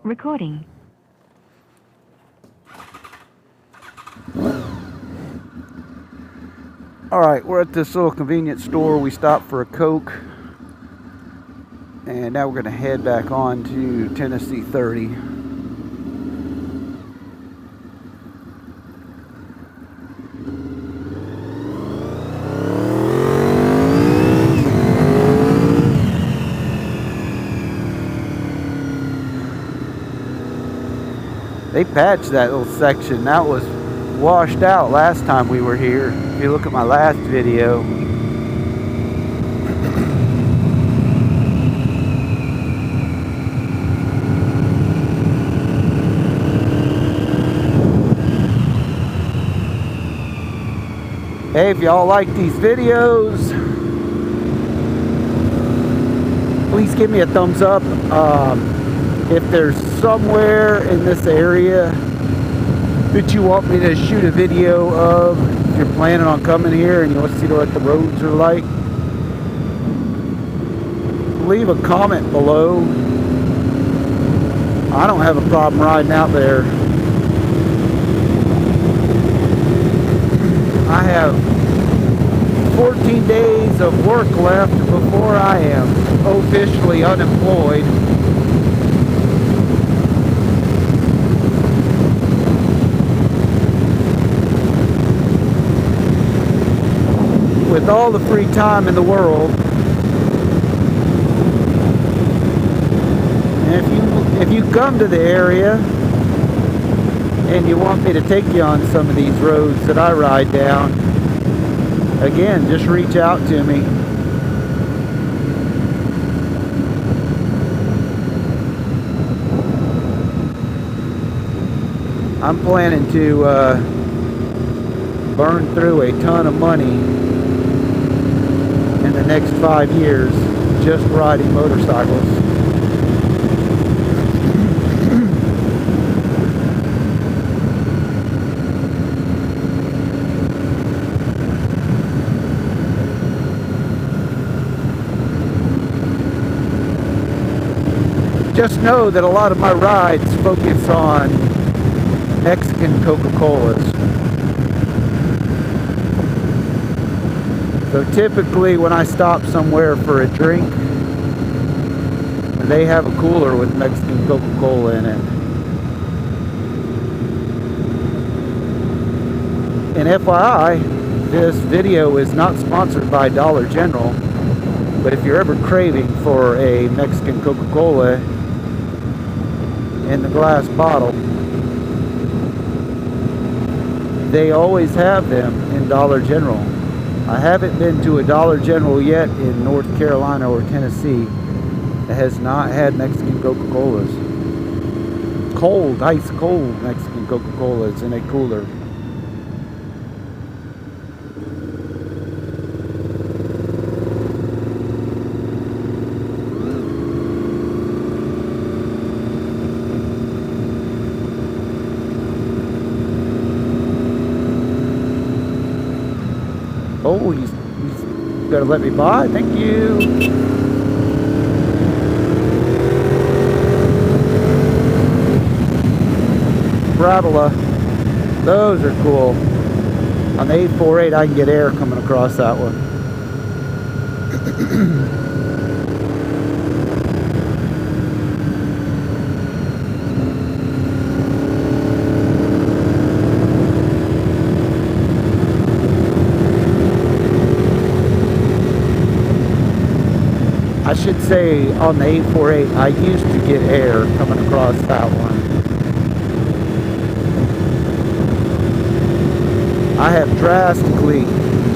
recording. Alright, we're at this little convenience store. We stopped for a Coke. And now we're going to head back on to Tennessee 30. They patched that little section. That was washed out last time we were here. If you look at my last video. Hey, if y'all like these videos, please give me a thumbs up. If there's somewhere in this area that you want me to shoot a video of, if you're planning on coming here and you want to see what the roads are like, leave a comment below. I don't have a problem riding out there. I have 14 days of work left before I am officially unemployed. With all the free time in the world. And if you come to the area and you want me to take you on some of these roads that I ride down, again, just reach out to me. I'm planning to burn through a ton of money in the next 5 years just riding motorcycles. Just know that a lot of my rides focus on Mexican Coca-Colas. So typically when I stop somewhere for a drink, they have a cooler with Mexican Coca-Cola in it. And FYI, this video is not sponsored by Dollar General, but if you're ever craving for a Mexican Coca-Cola in the glass bottle, they always have them in Dollar General. I haven't been to a Dollar General yet in North Carolina or Tennessee that has not had Mexican Coca-Colas. Cold, ice cold Mexican Coca-Colas in a cooler. Oh, he's got to let me by. Thank you. Parabola. Those are cool. On the 848, I can get air coming across that one. I should say on the 848, I used to get air coming across that one. I have drastically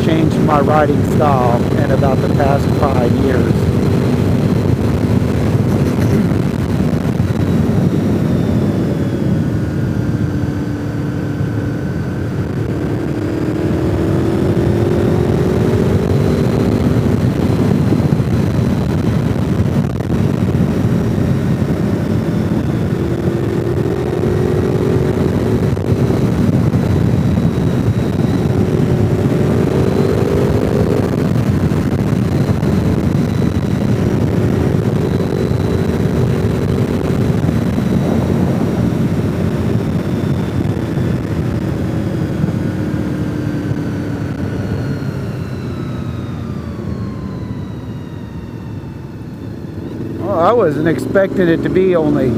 changed my riding style in about the past 5 years. wasn't expecting it to be only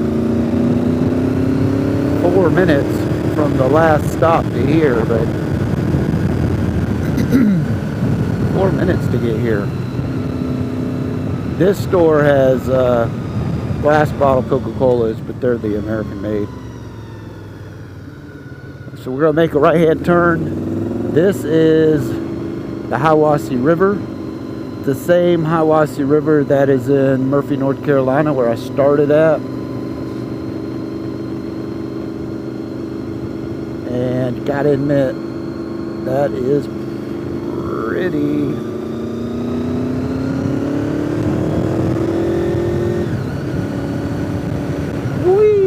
4 minutes from the last stop to here, but 4 minutes to get here. This store has glass bottle Coca-Colas, but they're the American made. So we're gonna make a right-hand turn. This is the Hiwassee River, the same Hiwassee River that is in Murphy, North Carolina, where I started at. And gotta admit, that is pretty. Whee!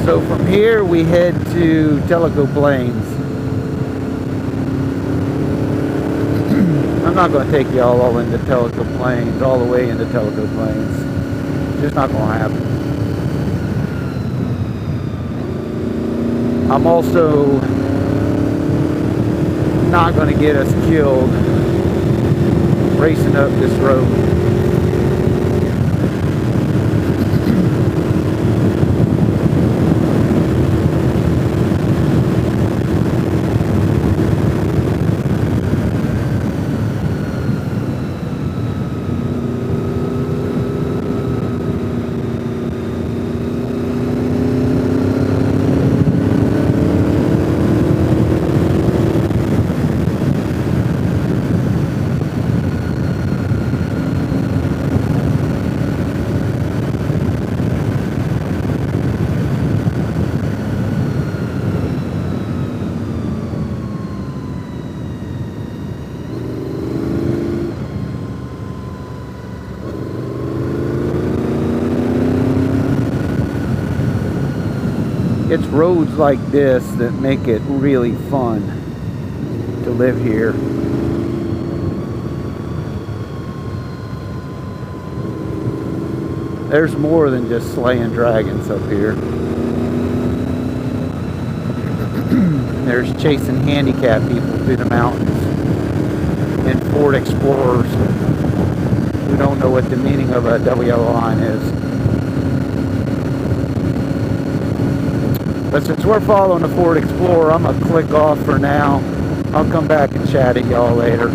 So from here we head to Tellico Plains. I'm not going to take y'all all into Tellico Plains, all the way into Tellico Plains. Just not going to happen. I'm also not going to get us killed racing up this road. It's roads like this that make it really fun to live here. There's more than just slaying dragons up here. There's chasing handicapped people through the mountains and Ford Explorers who don't know what the meaning of a double yellow line is. But since we're following the Ford Explorer, I'm going to click off for now. I'll come back and chat at y'all later.